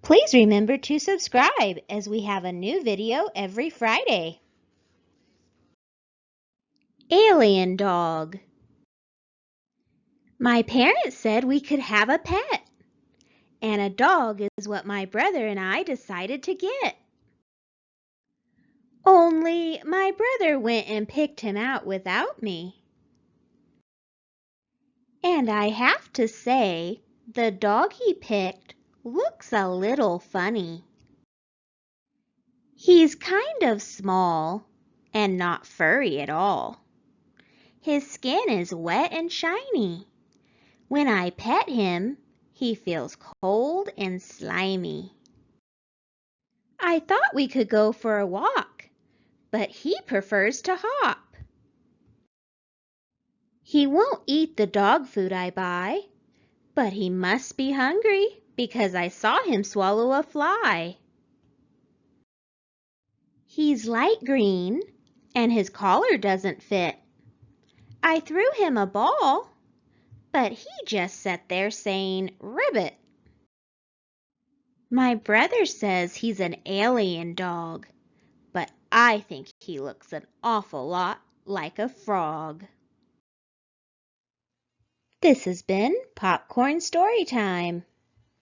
Please remember to subscribe as we have a new video every Friday. Alien Dog. My parents said we could have a pet, and a dog is what my brother and I decided to get. Only my brother went and picked him out without me. And I have to say, the dog he picked looks a little funny. He's kind of small and not furry at all. His skin is wet and shiny. When I pet him, he feels cold and slimy. I thought we could go for a walk, but he prefers to hop. He won't eat the dog food I buy, but he must be hungry because I saw him swallow a fly. He's light green and his collar doesn't fit. I threw him a ball, but he just sat there saying, "Ribbit." My brother says he's an alien dog, but I think he looks an awful lot like a frog. This has been Popcorn Storytime.